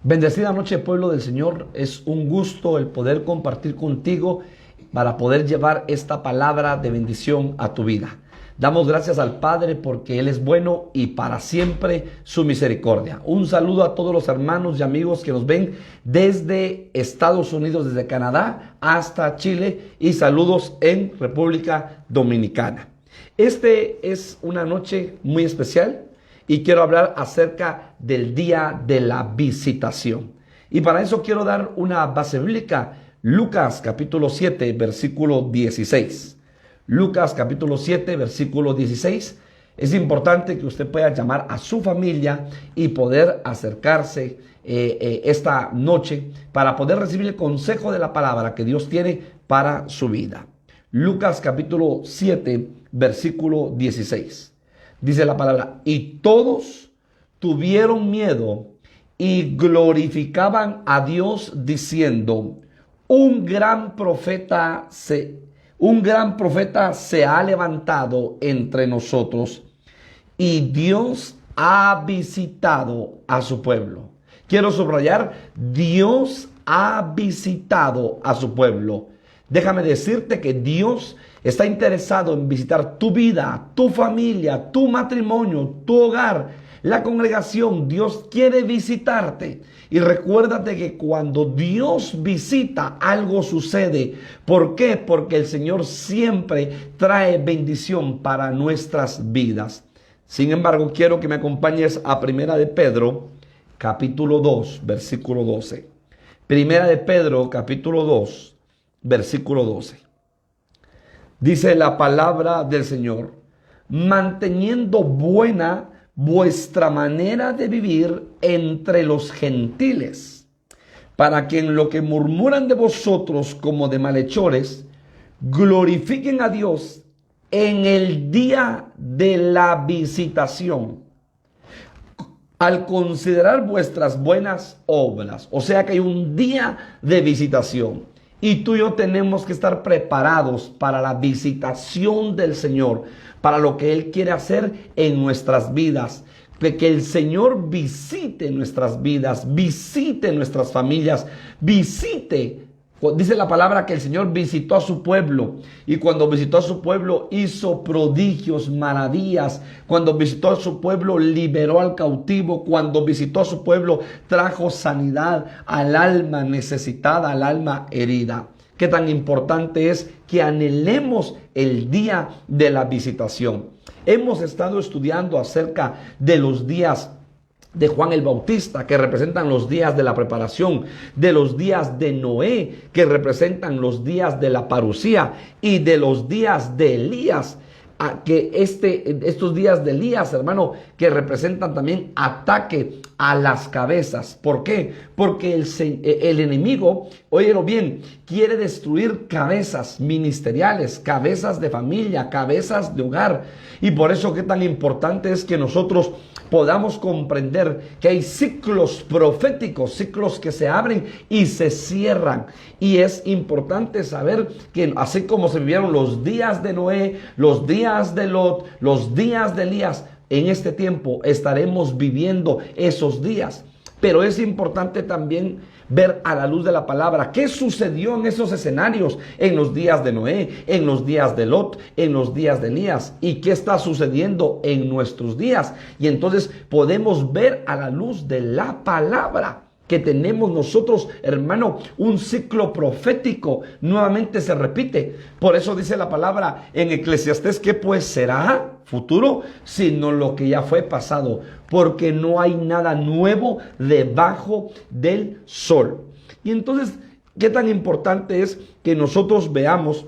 Bendecida noche, pueblo del Señor. Es un gusto el poder compartir contigo para poder llevar esta palabra de bendición a tu vida. Damos gracias al Padre porque Él es bueno y para siempre su misericordia. Un saludo a todos los hermanos y amigos que nos ven desde Estados Unidos, desde Canadá hasta Chile, y saludos en República Dominicana. Este es una noche muy especial y quiero hablar acerca del día de la visitación. Y para eso quiero dar una base bíblica. Lucas capítulo 7, versículo 16. Lucas capítulo 7, versículo 16. Es importante que usted pueda llamar a su familia y poder acercarse esta noche para poder recibir el consejo de la palabra que Dios tiene para su vida. Lucas capítulo 7, versículo 16. Dice la palabra: y todos tuvieron miedo y glorificaban a Dios diciendo: un gran profeta se ha levantado entre nosotros y Dios ha visitado a su pueblo. Quiero subrayar: Dios ha visitado a su pueblo. Déjame decirte que Dios está interesado en visitar tu vida, tu familia, tu matrimonio, tu hogar, la congregación. Dios quiere visitarte. Y recuérdate que cuando Dios visita, algo sucede. ¿Por qué? Porque el Señor siempre trae bendición para nuestras vidas. Sin embargo, quiero que me acompañes a Primera de Pedro, capítulo 2, versículo 12. Primera de Pedro, capítulo 2, versículo 12. Dice la palabra del Señor: manteniendo buena vuestra manera de vivir entre los gentiles, para que en lo que murmuran de vosotros como de malhechores, glorifiquen a Dios en el día de la visitación, al considerar vuestras buenas obras. O sea que hay un día de visitación. Y tú y yo tenemos que estar preparados para la visitación del Señor, para lo que Él quiere hacer en nuestras vidas. Que el Señor visite nuestras vidas, visite nuestras familias, visite. Dice la palabra que el Señor visitó a su pueblo, y cuando visitó a su pueblo hizo prodigios, maravillas. Cuando visitó a su pueblo liberó al cautivo. Cuando visitó a su pueblo trajo sanidad al alma necesitada, al alma herida. Qué tan importante es que anhelemos el día de la visitación. Hemos estado estudiando acerca de los días de Juan el Bautista, que representan los días de la preparación, de los días de Noé, que representan los días de la parucía, y de los días de Elías, que estos días de Elías, hermano, que representan también ataque a las cabezas. ¿Por qué? Porque el enemigo, óyelo bien, quiere destruir cabezas ministeriales, cabezas de familia, cabezas de hogar. Y por eso qué tan importante es que nosotros podamos comprender que hay ciclos proféticos, ciclos que se abren y se cierran. Y es importante saber que así como se vivieron los días de Noé, los días de Lot, los días de Elías, en este tiempo estaremos viviendo esos días. Pero es importante también ver a la luz de la palabra qué sucedió en esos escenarios, en los días de Noé, en los días de Lot, en los días de Elías, y qué está sucediendo en nuestros días. Y entonces podemos ver a la luz de la palabra que tenemos nosotros, hermano, un ciclo profético nuevamente se repite. Por eso dice la palabra en Eclesiastés: ¿qué pues será futuro sino lo que ya fue pasado? Porque no hay nada nuevo debajo del sol. Y entonces, ¿qué tan importante es que nosotros veamos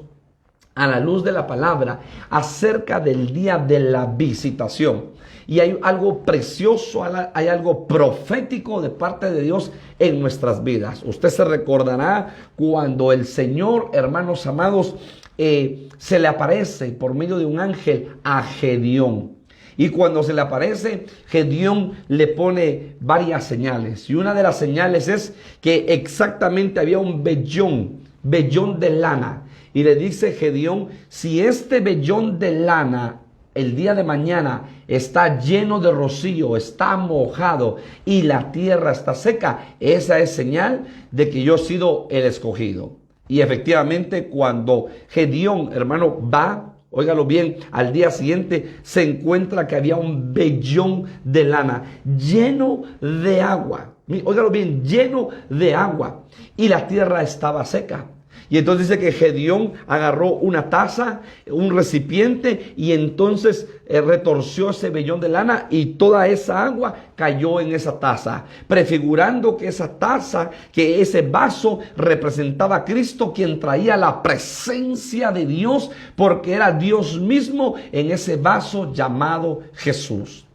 a la luz de la palabra acerca del día de la visitación? Y hay algo precioso, hay algo profético de parte de Dios en nuestras vidas. Usted se recordará cuando el Señor, hermanos amados, se le aparece por medio de un ángel a Gedeón. Y cuando se le aparece, Gedeón le pone varias señales. Y una de las señales es que exactamente había un vellón de lana. Y le dice Gedeón: si este vellón de lana el día de mañana está lleno de rocío, está mojado y la tierra está seca, esa es señal de que yo he sido el escogido. Y efectivamente, cuando Gedeón, hermano, va, óigalo bien, al día siguiente se encuentra que había un vellón de lana lleno de agua. Óigalo bien, lleno de agua. Y la tierra estaba seca. Y entonces dice que Gedeón agarró una taza, un recipiente, y entonces retorció ese vellón de lana y toda esa agua cayó en esa taza, prefigurando que esa taza, que ese vaso representaba a Cristo, quien traía la presencia de Dios, porque era Dios mismo en ese vaso llamado Jesús.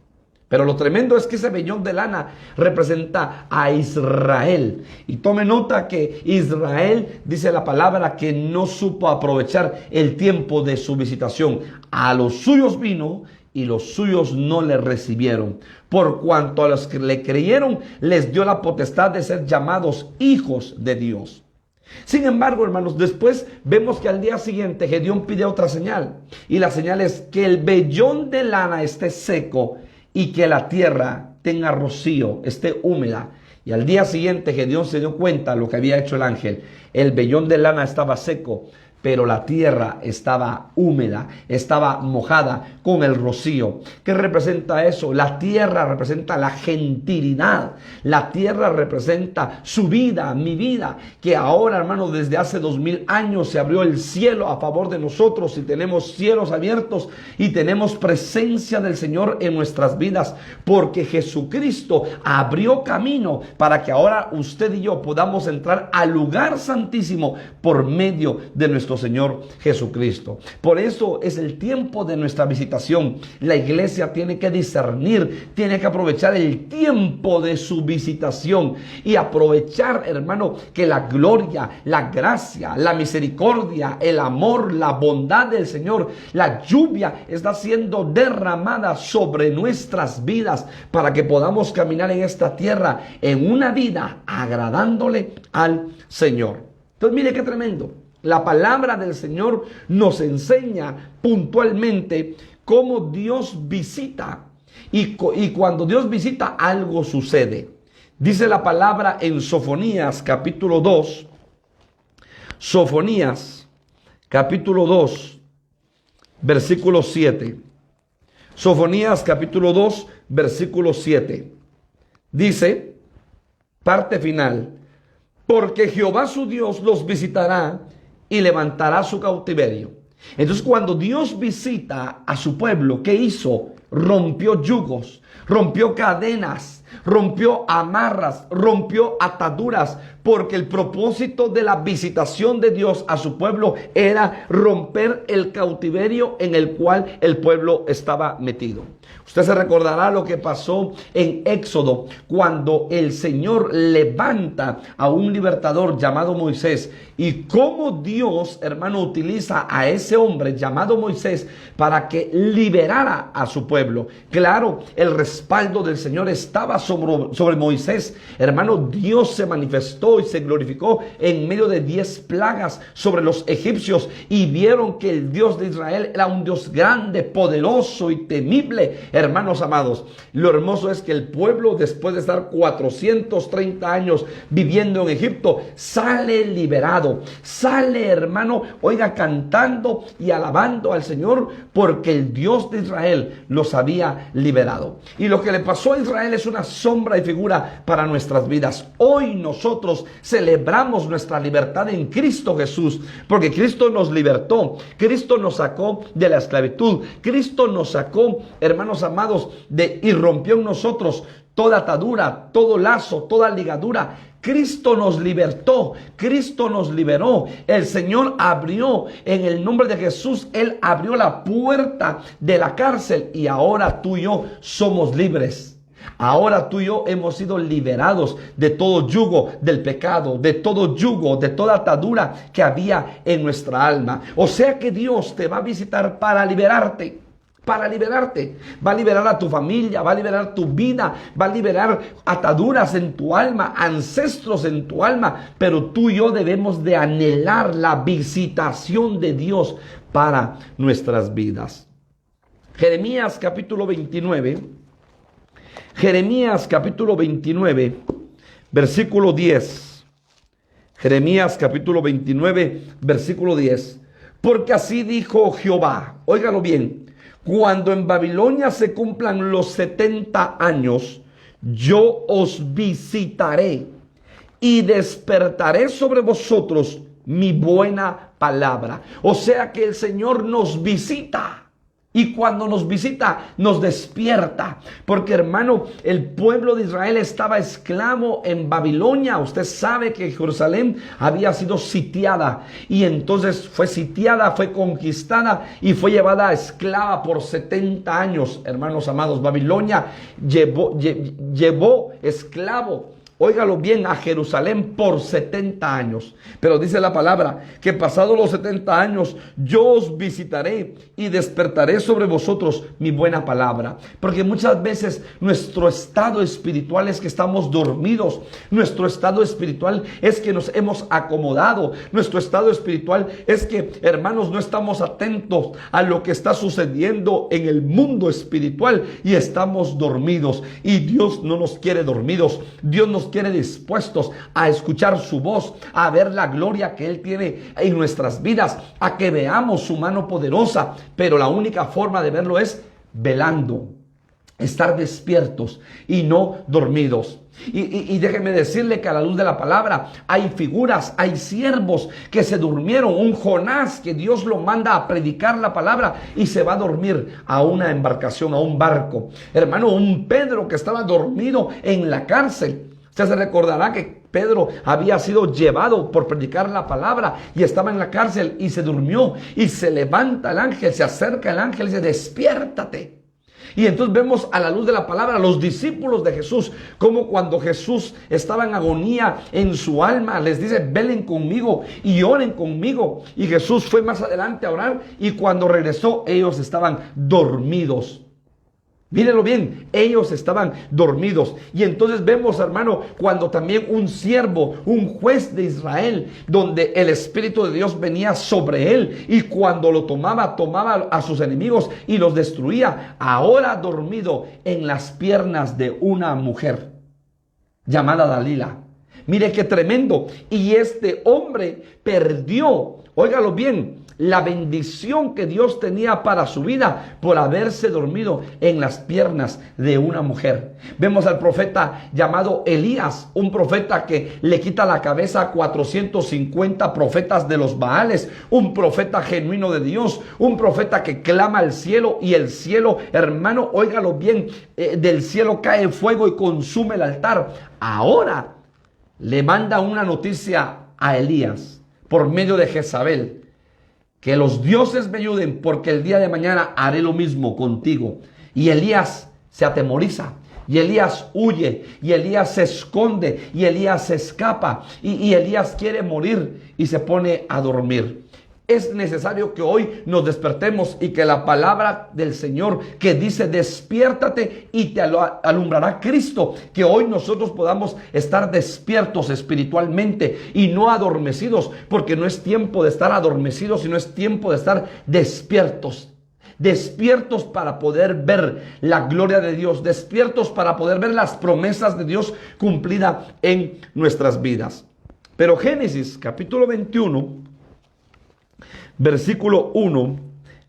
Pero lo tremendo es que ese vellón de lana representa a Israel. Y tome nota que Israel, dice la palabra, que no supo aprovechar el tiempo de su visitación. A los suyos vino y los suyos no le recibieron. Por cuanto a los que le creyeron, les dio la potestad de ser llamados hijos de Dios. Sin embargo, hermanos, después vemos que al día siguiente Gedeón pide otra señal. Y la señal es que el vellón de lana esté seco y que la tierra tenga rocío, esté húmeda. Y al día siguiente Gedeón se dio cuenta de lo que había hecho el ángel. El vellón de lana estaba seco, pero la tierra estaba húmeda, estaba mojada con el rocío. ¿Qué representa eso? La tierra representa la gentilidad. La tierra representa su vida, mi vida, que ahora, hermano, desde hace 2000 años se abrió el cielo a favor de nosotros y tenemos cielos abiertos y tenemos presencia del Señor en nuestras vidas, porque Jesucristo abrió camino para que ahora usted y yo podamos entrar al lugar santísimo por medio de nuestro Señor Jesucristo. Por eso es el tiempo de nuestra visitación. La iglesia tiene que discernir, tiene que aprovechar el tiempo de su visitación y aprovechar, hermano, que la gloria, la gracia, la misericordia, el amor, la bondad del Señor, la lluvia está siendo derramada sobre nuestras vidas para que podamos caminar en esta tierra en una vida agradándole al Señor. Entonces, mire qué tremendo. La palabra del Señor nos enseña puntualmente cómo Dios visita. Y cuando Dios visita, algo sucede. Dice la palabra en Sofonías capítulo 2. Sofonías capítulo 2, versículo 7. Sofonías capítulo 2, versículo 7. Dice, parte final: porque Jehová su Dios los visitará y levantará su cautiverio. Entonces, cuando Dios visita a su pueblo, ¿qué hizo? Rompió yugos, rompió cadenas, rompió amarras, rompió ataduras, porque el propósito de la visitación de Dios a su pueblo era romper el cautiverio en el cual el pueblo estaba metido. Usted se recordará lo que pasó en Éxodo, cuando el Señor levanta a un libertador llamado Moisés, y cómo Dios, hermano, utiliza a ese hombre llamado Moisés para que liberara a su pueblo. Claro, el respaldo del Señor estaba sobre Moisés. Hermano, Dios se manifestó y se glorificó en medio de 10 plagas sobre los egipcios, y vieron que el Dios de Israel era un Dios grande, poderoso y temible. Hermanos amados, lo hermoso es que el pueblo, después de estar 430 años viviendo en Egipto, sale liberado, sale, hermano, oiga, cantando y alabando al Señor, porque el Dios de Israel los había liberado. Y lo que le pasó a Israel es una sombra y figura para nuestras vidas. Hoy nosotros celebramos nuestra libertad en Cristo Jesús, porque Cristo nos libertó, Cristo nos sacó de la esclavitud, Cristo nos sacó, hermanos amados, y rompió en nosotros toda atadura, todo lazo, toda ligadura. Cristo nos libertó, Cristo nos liberó. El Señor abrió, en el nombre de Jesús, Él abrió la puerta de la cárcel, y ahora tú y yo somos libres. Ahora tú y yo hemos sido liberados de todo yugo del pecado, de todo yugo, de toda atadura que había en nuestra alma. O sea que Dios te va a visitar para liberarte. Para liberarte, va a liberar a tu familia, va a liberar tu vida, va a liberar ataduras en tu alma, ancestros en tu alma, pero tú y yo debemos de anhelar la visitación de Dios para nuestras vidas. Jeremías capítulo 29. Jeremías capítulo 29, versículo 10. Jeremías capítulo 29, versículo 10. Porque así dijo Jehová, óigalo bien, cuando en Babilonia se cumplan los 70 años, yo os visitaré y despertaré sobre vosotros mi buena palabra. O sea que el Señor nos visita. Y cuando nos visita, nos despierta. Porque, hermano, el pueblo de Israel estaba esclavo en Babilonia. Usted sabe que Jerusalén había sido sitiada. Y entonces fue sitiada, fue conquistada y fue llevada a esclava por 70 años. Hermanos amados, Babilonia llevó esclavo, óigalo bien, a Jerusalén por 70 años. Pero dice la palabra que pasados los 70 años yo os visitaré y despertaré sobre vosotros mi buena palabra. Porque muchas veces nuestro estado espiritual es que estamos dormidos. Nuestro estado espiritual es que nos hemos acomodado. Nuestro estado espiritual es que, hermanos, no estamos atentos a lo que está sucediendo en el mundo espiritual y estamos dormidos. Y Dios no nos quiere dormidos. Dios nos quiere dispuestos a escuchar su voz, a ver la gloria que Él tiene en nuestras vidas, a que veamos su mano poderosa. Pero la única forma de verlo es velando, estar despiertos y no dormidos. Y déjeme decirle que a la luz de la palabra hay figuras, hay siervos que se durmieron. Un Jonás que Dios lo manda a predicar la palabra y se va a dormir a una embarcación, a un barco. Hermano, un Pedro que estaba dormido en la cárcel. Usted se recordará que Pedro había sido llevado por predicar la palabra y estaba en la cárcel y se durmió. Y se levanta el ángel, se acerca el ángel y dice: despiértate. Y entonces vemos a la luz de la palabra los discípulos de Jesús, como cuando Jesús estaba en agonía en su alma, les dice: velen conmigo y oren conmigo. Y Jesús fue más adelante a orar y cuando regresó ellos estaban dormidos. Mírenlo bien, ellos estaban dormidos. Y entonces vemos, hermano, cuando también un siervo, un juez de Israel, donde el Espíritu de Dios venía sobre él y cuando lo tomaba a sus enemigos y los destruía, ahora dormido en las piernas de una mujer llamada Dalila. Mire qué tremendo. Y este hombre perdió, óigalo bien, la bendición que Dios tenía para su vida por haberse dormido en las piernas de una mujer. Vemos al profeta llamado Elías, un profeta que le quita la cabeza a 450 profetas de los Baales, un profeta genuino de Dios, un profeta que clama al cielo y el cielo, hermano, óigalo bien, del cielo cae fuego y consume el altar. Ahora le manda una noticia a Elías por medio de Jezabel: que los dioses me ayuden porque el día de mañana haré lo mismo contigo. Y Elías se atemoriza, y Elías huye, y Elías se esconde, y Elías se escapa, y Elías quiere morir y se pone a dormir. Es necesario que hoy nos despertemos y que la palabra del Señor que dice despiértate y te alumbrará Cristo, que hoy nosotros podamos estar despiertos espiritualmente y no adormecidos, porque no es tiempo de estar adormecidos, sino es tiempo de estar despiertos. Despiertos para poder ver la gloria de Dios, despiertos para poder ver las promesas de Dios cumplidas en nuestras vidas. Pero Génesis capítulo 21, versículo 1,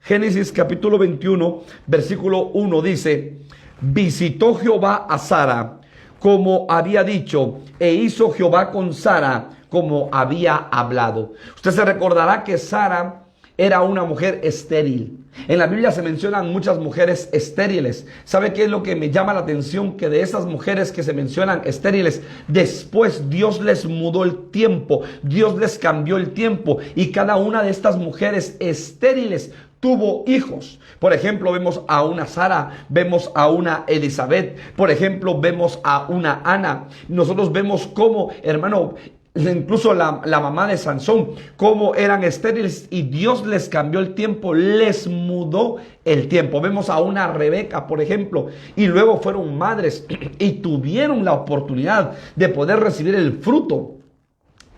Génesis capítulo 21, versículo 1 dice: visitó Jehová a Sara como había dicho, e hizo Jehová con Sara como había hablado. Usted se recordará que Sara era una mujer estéril. En la Biblia se mencionan muchas mujeres estériles. ¿Sabe qué es lo que me llama la atención? Que de esas mujeres que se mencionan estériles, después Dios les mudó el tiempo, Dios les cambió el tiempo, y cada una de estas mujeres estériles tuvo hijos. Por ejemplo, vemos a una Sara, vemos a una Elizabeth, por ejemplo, vemos a una Ana. Nosotros vemos cómo, hermano, incluso la mamá de Sansón, cómo eran estériles y Dios les cambió el tiempo, les mudó el tiempo. Vemos a una Rebeca, por ejemplo, y luego fueron madres y tuvieron la oportunidad de poder recibir el fruto.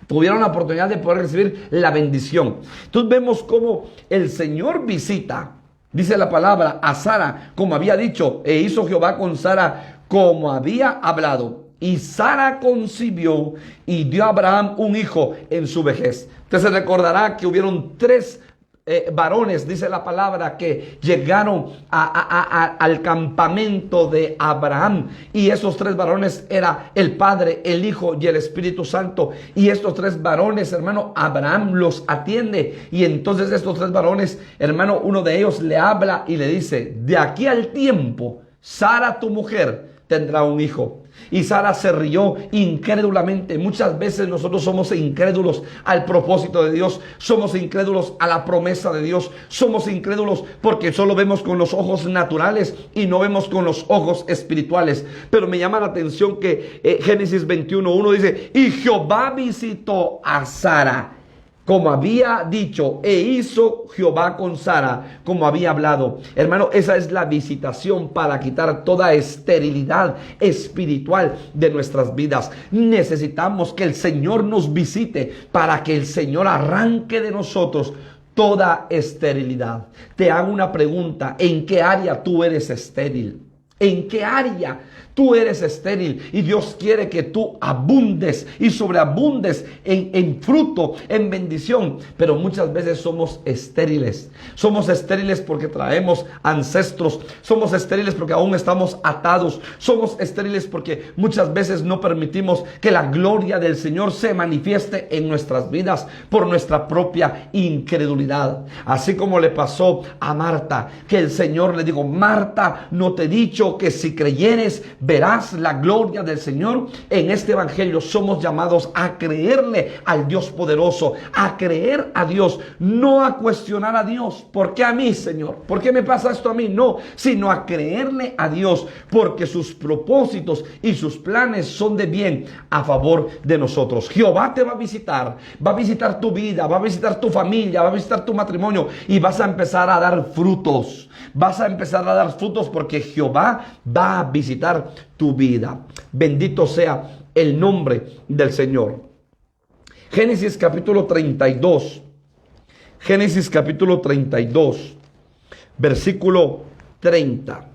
Tuvieron la oportunidad de poder recibir la bendición. Entonces vemos cómo el Señor visita Dice la palabra a Sara, como había dicho, e hizo Jehová con Sara como había hablado. Y Sara concibió y dio a Abraham un hijo en su vejez. Usted se recordará que hubieron tres varones, dice la palabra, que llegaron al campamento de Abraham, y esos tres varones era el Padre, el Hijo y el Espíritu Santo. Y estos tres varones, hermano, Abraham los atiende, y entonces estos tres varones, hermano, uno de ellos le habla y le dice: de aquí al tiempo Sara tu mujer tendrá un hijo. Y Sara se rió incrédulamente. Muchas veces nosotros somos incrédulos al propósito de Dios. Somos incrédulos a la promesa de Dios. Somos incrédulos porque solo vemos con los ojos naturales y no vemos con los ojos espirituales. Pero me llama la atención que Génesis 21:1 dice: y Jehová visitó a Sara como había dicho, e hizo Jehová con Sara como había hablado. Hermano, esa es la visitación para quitar toda esterilidad espiritual de nuestras vidas. Necesitamos que el Señor nos visite para que el Señor arranque de nosotros toda esterilidad. Te hago una pregunta: ¿en qué área tú eres estéril? ¿En qué área tú eres estéril? Y Dios quiere que tú abundes y sobreabundes en fruto, en bendición. Pero muchas veces somos estériles. Somos estériles porque traemos ancestros. Somos estériles porque aún estamos atados. Somos estériles porque muchas veces no permitimos que la gloria del Señor se manifieste en nuestras vidas por nuestra propia incredulidad. Así como le pasó a Marta, que el Señor le dijo: Marta, ¿no te he dicho que si creyeres verás la gloria del Señor? En este evangelio somos llamados a creerle al Dios poderoso, a creer a Dios, no a cuestionar a Dios. ¿Por qué a mí, Señor? ¿Por qué me pasa esto a mí? No, sino a creerle a Dios, porque sus propósitos y sus planes son de bien a favor de nosotros. Jehová te va a visitar tu vida, va a visitar tu familia, va a visitar tu matrimonio, y vas a empezar a dar frutos. Vas a empezar a dar frutos porque Jehová va a visitar tu vida. Bendito sea el nombre del Señor. Génesis capítulo 32. Génesis capítulo 32, versículo 30.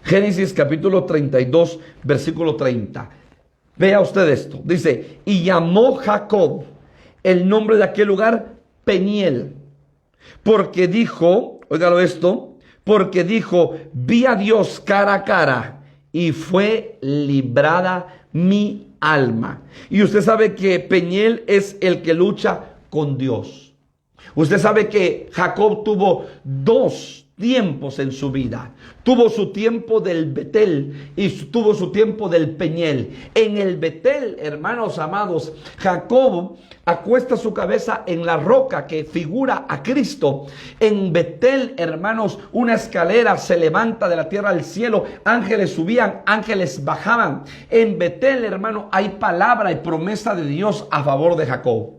Génesis capítulo 32, versículo 30. Vea usted esto. Dice: y llamó Jacob el nombre de aquel lugar Peniel, porque dijo, óigalo esto, porque dijo: vi a Dios cara a cara y fue librada mi alma. Y usted sabe que Peniel es el que lucha con Dios. Usted sabe que Jacob tuvo dos tiempos en su vida. Tuvo su tiempo del Betel y tuvo su tiempo del Peniel. En el Betel, hermanos amados, Jacob acuesta su cabeza en la roca que figura a Cristo. En Betel, hermanos, una escalera se levanta de la tierra al cielo. Ángeles subían, ángeles bajaban. En Betel, hermano, hay palabra y promesa de Dios a favor de Jacob.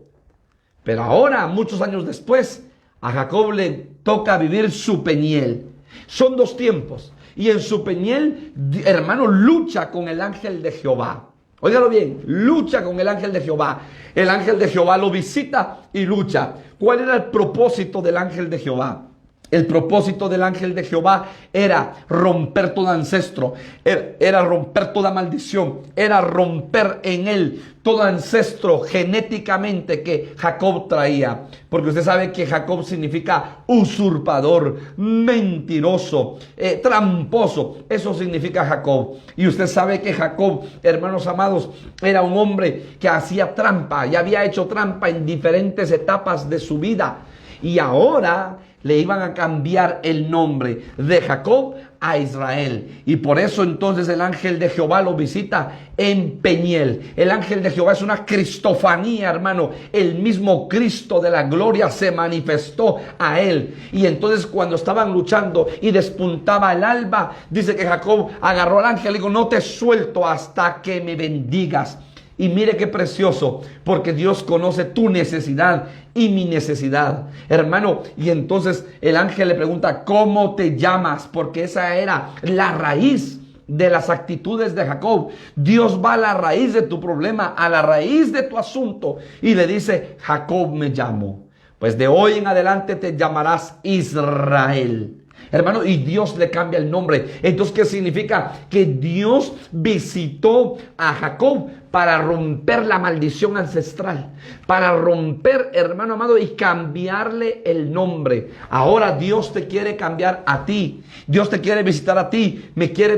Pero ahora, muchos años después, a Jacob le toca vivir su Peniel. Son dos tiempos. Y en su Peniel, hermano, lucha con el ángel de Jehová. Óigalo bien, lucha con el ángel de Jehová. El ángel de Jehová lo visita y lucha. ¿Cuál era el propósito del ángel de Jehová? El propósito del ángel de Jehová era romper todo ancestro, era romper toda maldición, era romper en él todo ancestro genéticamente que Jacob traía. Porque usted sabe que Jacob significa usurpador, mentiroso, tramposo. Eso significa Jacob. Y usted sabe que Jacob, hermanos amados, era un hombre que hacía trampa y había hecho trampa en diferentes etapas de su vida. Y ahora le iban a cambiar el nombre de Jacob a Israel. Y por eso entonces el ángel de Jehová lo visita en Peniel. El ángel de Jehová es una cristofanía, hermano. El mismo Cristo de la gloria se manifestó a él. Y entonces cuando estaban luchando y despuntaba el alba, dice que Jacob agarró al ángel y dijo: no te suelto hasta que me bendigas. Y mire qué precioso, porque Dios conoce tu necesidad y mi necesidad, hermano. Y entonces el ángel le pregunta: ¿cómo te llamas? Porque esa era la raíz de las actitudes de Jacob. Dios va a la raíz de tu problema, a la raíz de tu asunto, y le dice: Jacob me llamo. pues de hoy en adelante te llamarás Israel. Hermano, y Dios le cambia el nombre. Entonces, ¿qué significa? Que Dios visitó a Jacob para romper la maldición ancestral, para romper, hermano amado, y cambiarle el nombre. Ahora Dios te quiere cambiar a ti. Dios te quiere visitar a ti. quiere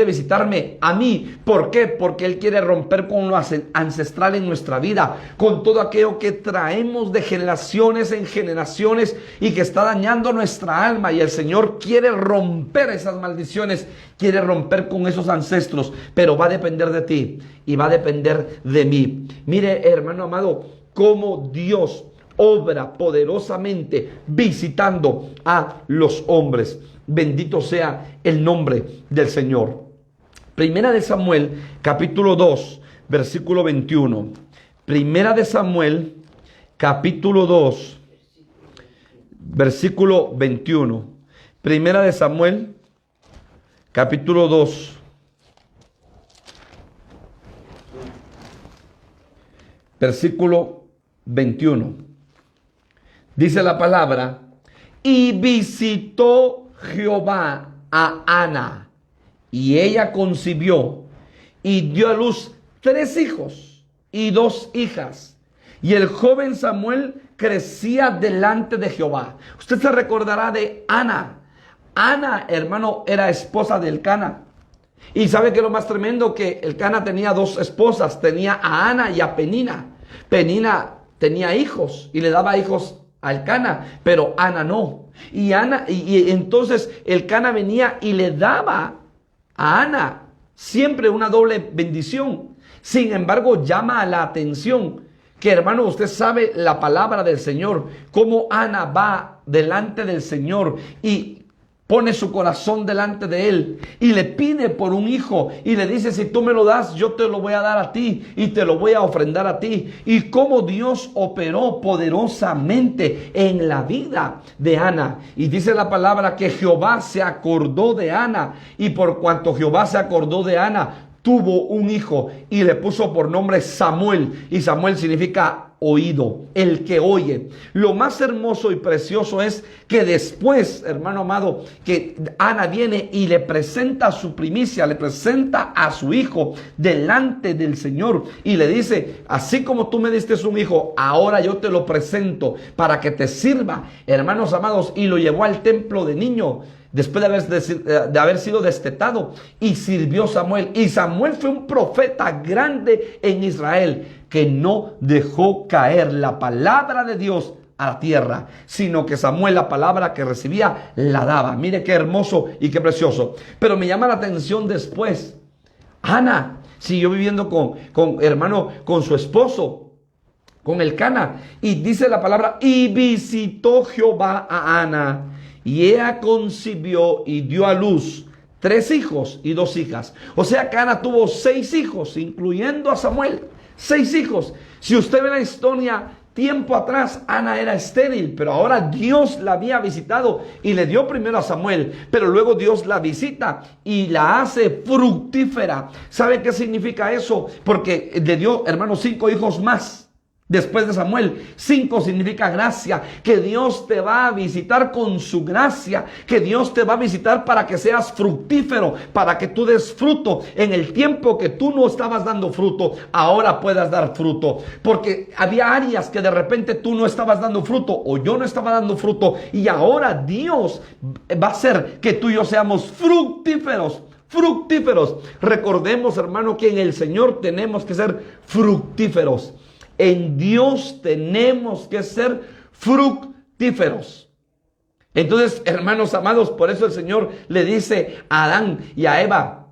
visitarme a mí. ¿Por qué? Porque Él quiere romper con lo ancestral en nuestra vida, con todo aquello que traemos de generaciones en generaciones y que está dañando nuestra alma. Y el Señor quiere romper esas maldiciones, quiere romper con esos ancestros, pero va a depender de ti y va a depender de mí. Mire, hermano amado, cómo Dios obra poderosamente visitando a los hombres. Bendito sea el nombre del Señor. Primera de Samuel, capítulo 2, versículo 21. Primera de Samuel, capítulo 2, versículo 21. Primera de Samuel, capítulo 2, versículo 21. Dice la palabra: y visitó Jehová a Ana, y ella concibió y dio a luz 3 hijos y 2 hijas. Y el joven Samuel crecía delante de Jehová. Usted se recordará de Ana. Ana, hermano, era esposa de Elcana. Y sabe que lo más tremendo, que Elcana tenía 2 esposas, tenía a Ana y a Penina. Penina tenía hijos y le daba hijos a Elcana, pero Ana no. Y entonces Elcana venía y le daba a Ana siempre una doble bendición. Sin embargo, llama la atención que, hermano, usted sabe la palabra del Señor, cómo Ana va delante del Señor y pone su corazón delante de Él y le pide por un hijo y le dice: si tú me lo das, yo te lo voy a dar a ti y te lo voy a ofrendar a ti. Y cómo Dios operó poderosamente en la vida de Ana. Y dice la palabra que Jehová se acordó de Ana, y por cuanto Jehová se acordó de Ana, tuvo un hijo y le puso por nombre Samuel. Y Samuel significa oído, el que oye. Lo más hermoso y precioso es que después, hermano amado, que Ana viene y le presenta su primicia, le presenta a su hijo delante del Señor y le dice: así como tú me diste un hijo, ahora yo te lo presento para que te sirva, hermanos amados. Y lo llevó al templo de niño, después de haber sido destetado, y sirvió Samuel. Y Samuel fue un profeta grande en Israel, que no dejó caer la palabra de Dios a la tierra, sino que Samuel, la palabra que recibía, la daba. Mire qué hermoso y qué precioso. Pero me llama la atención después, Ana siguió viviendo con su esposo, con Elcana, y dice la palabra: y visitó Jehová a Ana, y ella concibió y dio a luz 3 hijos y 2 hijas. O sea que Ana tuvo 6 hijos, incluyendo a Samuel. 6 hijos. Si usted ve la historia, tiempo atrás Ana era estéril, pero ahora Dios la había visitado y le dio primero a Samuel, pero luego Dios la visita y la hace fructífera. ¿Sabe qué significa eso? Porque le dio, hermano, 5 hijos más. Después de Samuel, 5 significa gracia, que Dios te va a visitar con su gracia, que Dios te va a visitar para que seas fructífero, para que tú des fruto. En el tiempo que tú no estabas dando fruto, ahora puedas dar fruto, porque había áreas que de repente tú no estabas dando fruto, o yo no estaba dando fruto, y ahora Dios va a hacer que tú y yo seamos fructíferos. Fructíferos. Recordemos, hermano, que en el Señor tenemos que ser fructíferos. En Dios tenemos que ser fructíferos. Entonces, hermanos amados, por eso el Señor le dice a Adán y a Eva: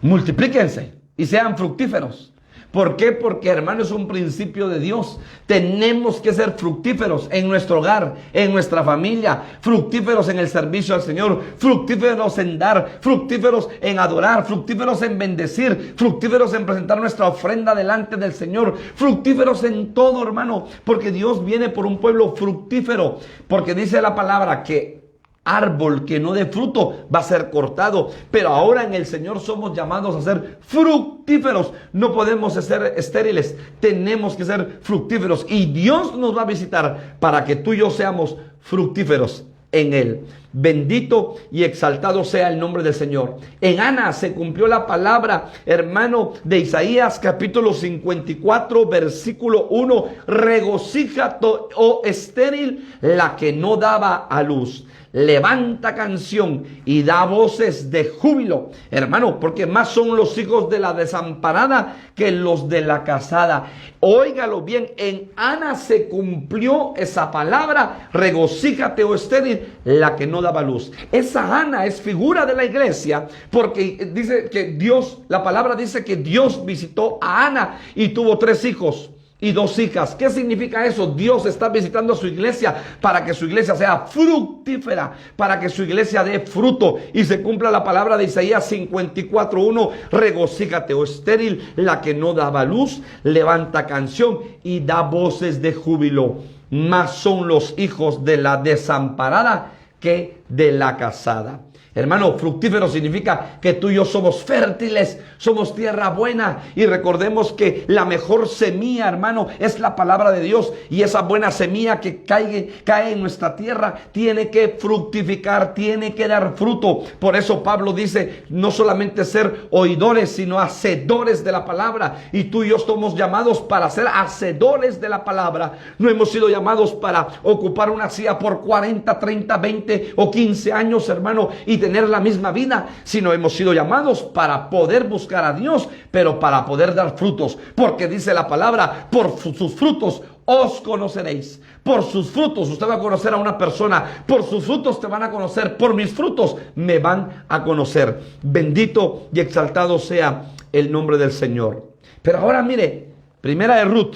multiplíquense y sean fructíferos. ¿Por qué? Porque, hermano, es un principio de Dios. Tenemos que ser fructíferos en nuestro hogar, en nuestra familia, fructíferos en el servicio al Señor, fructíferos en dar, fructíferos en adorar, fructíferos en bendecir, fructíferos en presentar nuestra ofrenda delante del Señor, fructíferos en todo, hermano, porque Dios viene por un pueblo fructífero, porque dice la palabra que árbol que no dé fruto va a ser cortado. Pero ahora en el Señor somos llamados a ser fructíferos. No podemos ser estériles, tenemos que ser fructíferos. Y Dios nos va a visitar para que tú y yo seamos fructíferos en Él. Bendito y exaltado sea el nombre del Señor. En Ana se cumplió la palabra, hermano, de Isaías capítulo 54 versículo 1. Regocíjate, oh estéril, la que no daba a luz. Levanta canción y da voces de júbilo, hermano, porque más son los hijos de la desamparada que los de la casada. Óigalo bien, en Ana se cumplió esa palabra. Regocíjate, oh estéril, la que no daba luz. Esa Ana es figura de la iglesia, porque dice que Dios, la palabra dice que Dios visitó a Ana y tuvo 3 hijos y 2 hijas. ¿Qué significa eso? Dios está visitando a su iglesia para que su iglesia sea fructífera, para que su iglesia dé fruto y se cumpla la palabra de Isaías 54:1. Regocíjate, oh estéril, la que no daba luz, levanta canción y da voces de júbilo. Más son los hijos de la desamparada que de la casada. Hermano, fructífero significa que tú y yo somos fértiles, somos tierra buena. Y recordemos que la mejor semilla, hermano, es la palabra de Dios. Y esa buena semilla que cae en nuestra tierra tiene que fructificar, tiene que dar fruto. Por eso Pablo dice, no solamente ser oidores, sino hacedores de la palabra. Y tú y yo somos llamados para ser hacedores de la palabra. No hemos sido llamados para ocupar una silla por 40, 30, 20 o 15 años, hermano, y tener la misma vida, sino hemos sido llamados para poder buscar a Dios, pero para poder dar frutos, porque dice la palabra, por sus frutos os conoceréis. Por sus frutos usted va a conocer a una persona, por sus frutos te van a conocer, por mis frutos me van a conocer. Bendito y exaltado sea el nombre del Señor. Pero ahora mire, Primera de Ruth,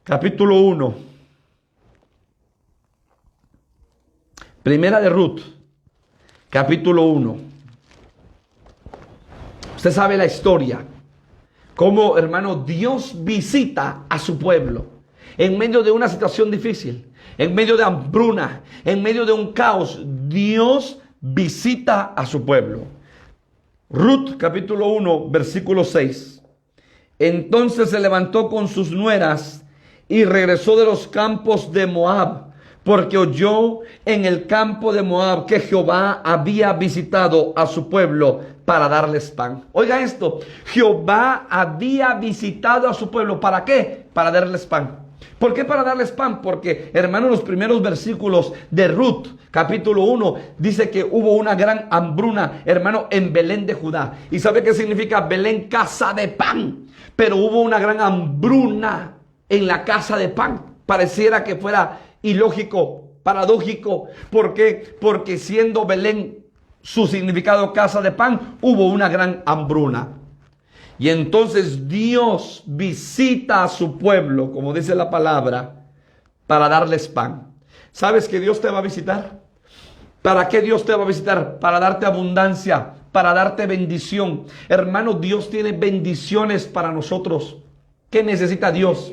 capítulo 1. Primera de Ruth, capítulo 1. Usted sabe la historia. Cómo, hermano, Dios visita a su pueblo en medio de una situación difícil, en medio de hambruna, en medio de un caos. Dios visita a su pueblo. Ruth, capítulo 1, versículo 6. Entonces se levantó con sus nueras y regresó de los campos de Moab, porque oyó en el campo de Moab que Jehová había visitado a su pueblo para darles pan. Oiga esto, Jehová había visitado a su pueblo. ¿Para qué? Para darles pan. ¿Por qué para darles pan? Porque, hermano, los primeros versículos de Ruth, capítulo 1, dice que hubo una gran hambruna, hermano, en Belén de Judá. ¿Y sabe qué significa Belén? Casa de pan. Pero hubo una gran hambruna en la casa de pan. Pareciera que fuera ilógico, paradójico. ¿Por qué? Porque siendo Belén su significado casa de pan, hubo una gran hambruna. Y entonces Dios visita a su pueblo, como dice la palabra, para darles pan. ¿Sabes que Dios te va a visitar? ¿Para qué Dios te va a visitar? Para darte abundancia, para darte bendición. Hermano, Dios tiene bendiciones para nosotros. ¿Qué necesita Dios?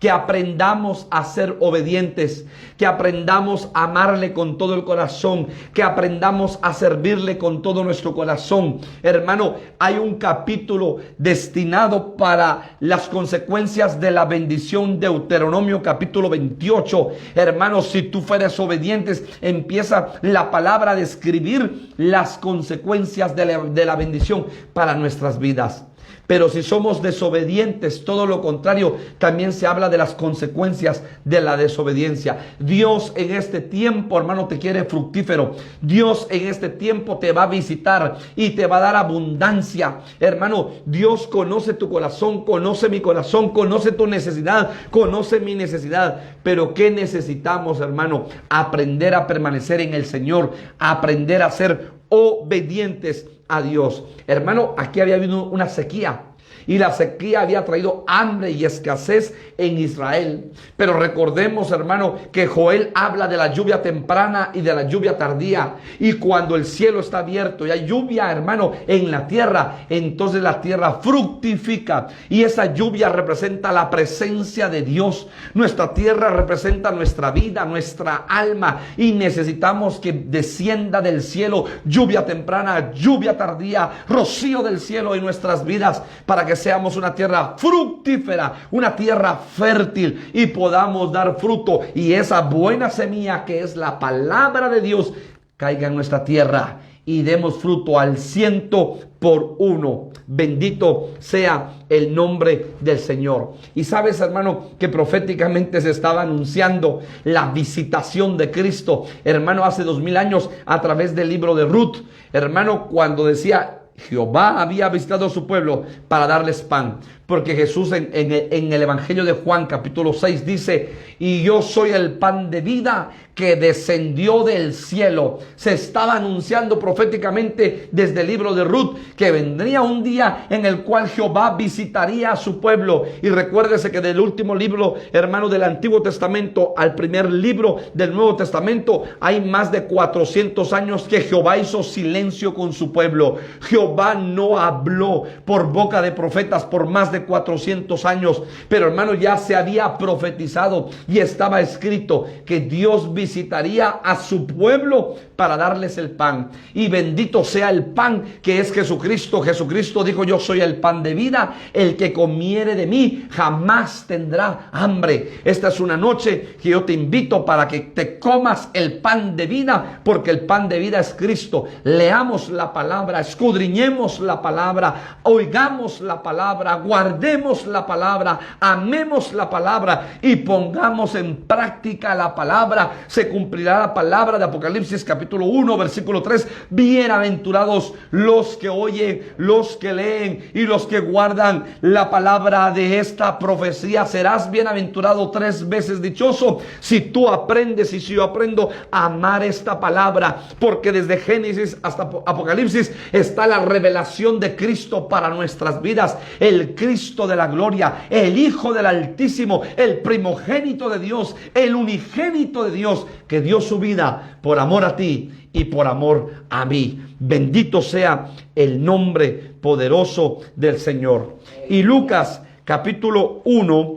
Que aprendamos a ser obedientes, que aprendamos a amarle con todo el corazón, que aprendamos a servirle con todo nuestro corazón. Hermano, hay un capítulo destinado para las consecuencias de la bendición, Deuteronomio capítulo 28. Hermano, si tú fueres obedientes, empieza la palabra a describir las consecuencias de la bendición para nuestras vidas. Pero si somos desobedientes, todo lo contrario, también se habla de las consecuencias de la desobediencia. Dios en este tiempo, hermano, te quiere fructífero. Dios en este tiempo te va a visitar y te va a dar abundancia. Hermano, Dios conoce tu corazón, conoce mi corazón, conoce tu necesidad, conoce mi necesidad. Pero ¿qué necesitamos, hermano? Aprender a permanecer en el Señor, aprender a ser obedientes a Dios. Hermano, aquí había habido una sequía. Y la sequía había traído hambre y escasez en Israel. Pero recordemos, hermano, que Joel habla de la lluvia temprana y de la lluvia tardía. Y cuando el cielo está abierto y hay lluvia, hermano, en la tierra, entonces la tierra fructifica. Y esa lluvia representa la presencia de Dios. Nuestra tierra representa nuestra vida, nuestra alma. Y necesitamos que descienda del cielo lluvia temprana, lluvia tardía, rocío del cielo en nuestras vidas, para que seamos una tierra fructífera, una tierra fértil y podamos dar fruto. Y esa buena semilla que es la palabra de Dios caiga en nuestra tierra y demos fruto al 100%. Bendito sea el nombre del Señor. Y sabes, hermano, que proféticamente se estaba anunciando la visitación de Cristo, hermano, hace 2000 años a través del libro de Ruth, hermano, cuando decía: Jehová había visitado a su pueblo para darles pan. Porque Jesús en el Evangelio de Juan capítulo 6 dice: y yo soy el pan de vida que descendió del cielo. Se estaba anunciando proféticamente desde el libro de Ruth que vendría un día en el cual Jehová visitaría a su pueblo. Y recuérdese que del último libro, hermano, del Antiguo Testamento al primer libro del Nuevo Testamento hay más de 400 años que Jehová hizo silencio con su pueblo. Jehová no habló por boca de profetas por más de 400 años, pero hermano, ya se había profetizado y estaba escrito que Dios visitaría a su pueblo para darles el pan. Y bendito sea el pan que es Jesucristo. Jesucristo dijo: yo soy el pan de vida, el que comiere de mí jamás tendrá hambre. Esta es una noche que yo te invito para que te comas el pan de vida, porque el pan de vida es Cristo. Leamos la palabra, escudriñemos la palabra, oigamos la palabra, guardemos la palabra, amemos la palabra y pongamos en práctica la palabra. Se cumplirá la palabra de Apocalipsis capítulo 1 versículo 3. Bienaventurados los que oyen, los que leen y los que guardan la palabra de esta profecía. Serás bienaventurado 3 veces dichoso si tú aprendes y si yo aprendo a amar esta palabra, porque desde Génesis hasta Apocalipsis está la revelación de Cristo para nuestras vidas. El Cristo de la gloria, el Hijo del Altísimo, el primogénito de Dios, el unigénito de Dios, que dio su vida por amor a ti y por amor a mí. Bendito sea el nombre poderoso del Señor. Y Lucas capítulo 1,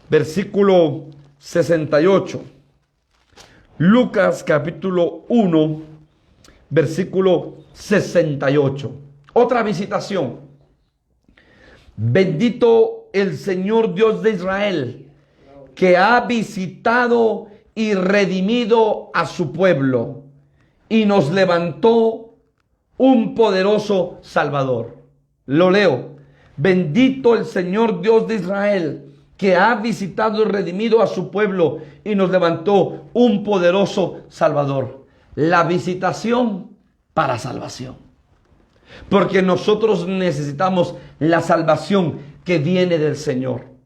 versículo 68. Lucas capítulo 1, versículo 68. Otra visitación. Bendito el Señor Dios de Israel, que ha visitado y redimido a su pueblo y nos levantó un poderoso Salvador. Lo leo. Bendito el Señor Dios de Israel, que ha visitado y redimido a su pueblo y nos levantó un poderoso Salvador. La visitación para salvación. Porque nosotros necesitamos la salvación que viene del Señor.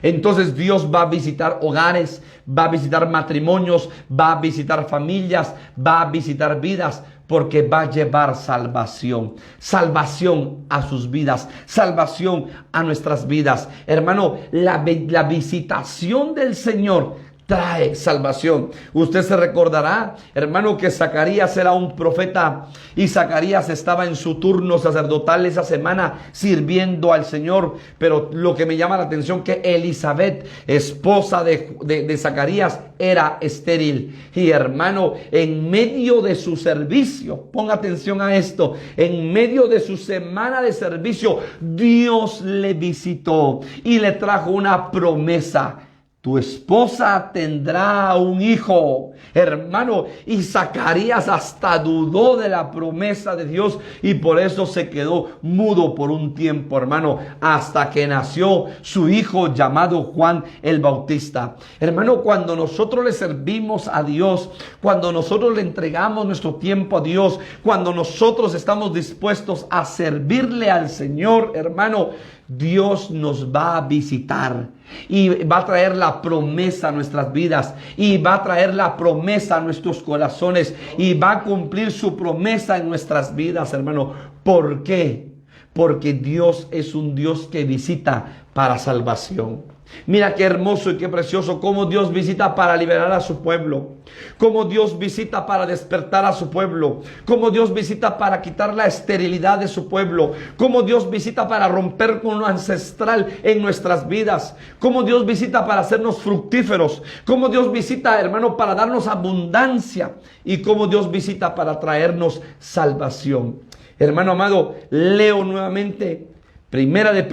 Entonces Dios va a visitar hogares, va a visitar matrimonios, va a visitar familias, va a visitar vidas, porque va a llevar salvación. Salvación a sus vidas, salvación a nuestras vidas. Hermano, la visitación del Señor trae salvación. Usted se recordará, hermano, que Zacarías era un profeta y Zacarías estaba en su turno sacerdotal esa semana sirviendo al Señor. Pero lo que me llama la atención que Elizabeth, esposa de Zacarías, era estéril. Y hermano, en medio de su servicio, ponga atención a esto, en medio de su semana de servicio, Dios le visitó y le trajo una promesa. Tu esposa tendrá un hijo, hermano. Y Zacarías hasta dudó de la promesa de Dios y por eso se quedó mudo por un tiempo, hermano, hasta que nació su hijo llamado Juan el Bautista. Hermano, cuando nosotros le servimos a Dios, cuando nosotros le entregamos nuestro tiempo a Dios, cuando nosotros estamos dispuestos a servirle al Señor, hermano, Dios nos va a visitar y va a traer la promesa a nuestras vidas y va a traer la promesa a nuestros corazones y va a cumplir su promesa en nuestras vidas, hermano. ¿Por qué? porque Dios es un Dios que visita para salvación. Mira qué hermoso y qué precioso cómo Dios visita para liberar a su pueblo, cómo Dios visita para despertar a su pueblo, cómo Dios visita para quitar la esterilidad de su pueblo, cómo Dios visita para romper con lo ancestral en nuestras vidas, cómo Dios visita para hacernos fructíferos, cómo Dios visita, hermano, para darnos abundancia y cómo Dios visita para traernos salvación. Hermano amado, leo nuevamente Primera de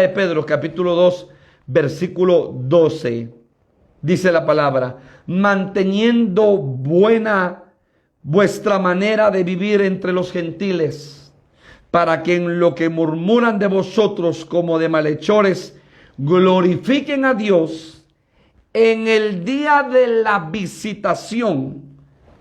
Pedro capítulo 2, versículo 12. Dice la palabra: manteniendo buena vuestra manera de vivir entre los gentiles, para que en lo que murmuran de vosotros como de malhechores, glorifiquen a Dios en el día de la visitación,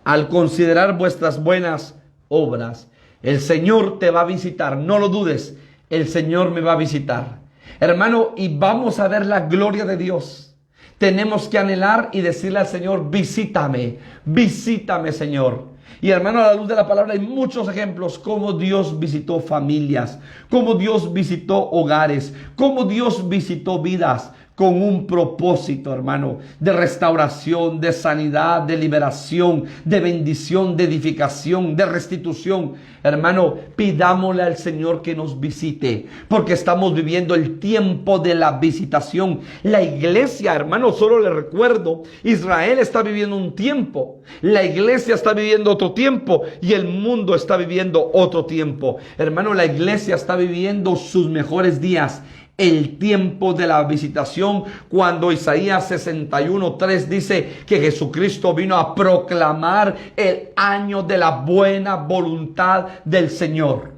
al considerar vuestras buenas obras. El Señor te va a visitar, no lo dudes. El Señor me va a visitar, hermano, y vamos a ver la gloria de Dios. Tenemos que anhelar y decirle al Señor: visítame, visítame, Señor. Y hermano, a la luz de la palabra hay muchos ejemplos cómo Dios visitó familias, cómo Dios visitó hogares, cómo Dios visitó vidas con un propósito, hermano, de restauración, de sanidad, de liberación, de bendición, de edificación, de restitución. Hermano, pidámosle al Señor que nos visite, porque estamos viviendo el tiempo de la visitación. La iglesia, hermano, solo le recuerdo, Israel está viviendo un tiempo, la iglesia está viviendo otro tiempo y el mundo está viviendo otro tiempo. Hermano, la iglesia está viviendo sus mejores días, el tiempo de la visitación, cuando Isaías 61:3 dice que Jesucristo vino a proclamar el año de la buena voluntad del Señor.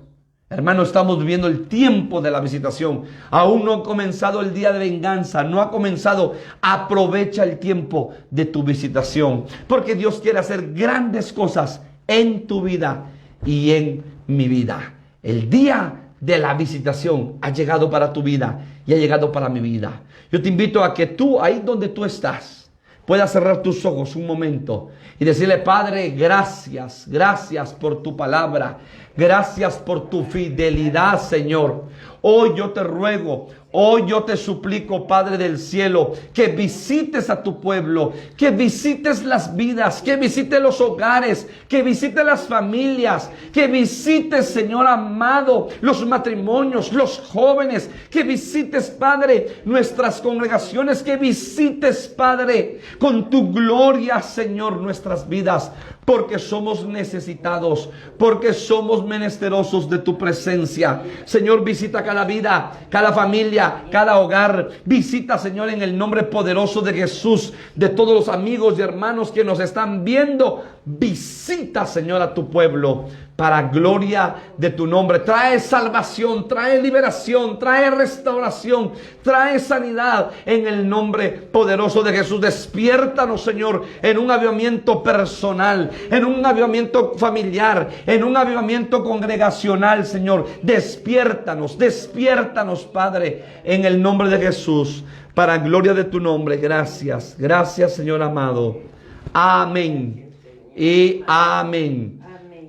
Hermano, estamos viviendo el tiempo de la visitación. Aún no ha comenzado el día de venganza, no ha comenzado. Aprovecha el tiempo de tu visitación, porque Dios quiere hacer grandes cosas en tu vida y en mi vida. El día de la visitación ha llegado para tu vida y ha llegado para mi vida. Yo te invito a que tú, ahí donde tú estás, puedas cerrar tus ojos un momento y decirle: Padre, gracias, gracias por tu palabra, gracias por tu fidelidad, Señor. Hoy yo te ruego, hoy yo te suplico, Padre del cielo, que visites a tu pueblo, que visites las vidas, que visites los hogares, que visites las familias, que visites, Señor amado, los matrimonios, los jóvenes, que visites, Padre, nuestras congregaciones, que visites, Padre, con tu gloria, Señor, nuestras vidas, porque somos necesitados, porque somos menesterosos de tu presencia. Señor, visita cada vida, cada familia, cada hogar. Visita, Señor, en el nombre poderoso de Jesús, de todos los amigos y hermanos que nos están viendo. Visita, Señor, a tu pueblo para gloria de tu nombre. Trae salvación, trae liberación, trae restauración, trae sanidad en el nombre poderoso de Jesús. Despiértanos, Señor, en un avivamiento personal, en un avivamiento familiar, en un avivamiento congregacional, Señor. Despiértanos, despiértanos, Padre, en el nombre de Jesús, para gloria de tu nombre. Gracias, gracias, Señor amado. Amén y amén.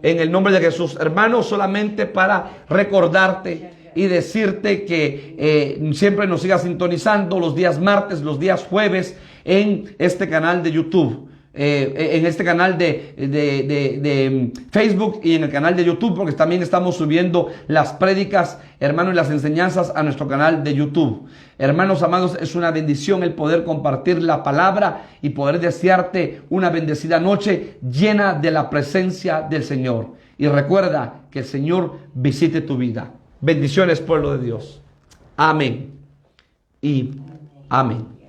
En el nombre de Jesús. Hermanos, solamente para recordarte y decirte que siempre nos sigas sintonizando los días martes, los días jueves en este canal de YouTube. En este canal de Facebook y en el canal de YouTube, porque también estamos subiendo las prédicas, hermanos, y las enseñanzas a nuestro canal de YouTube. Hermanos amados, es una bendición el poder compartir la palabra y poder desearte una bendecida noche llena de la presencia del Señor. Y recuerda que el Señor visite tu vida. Bendiciones, pueblo de Dios. Amén y amén.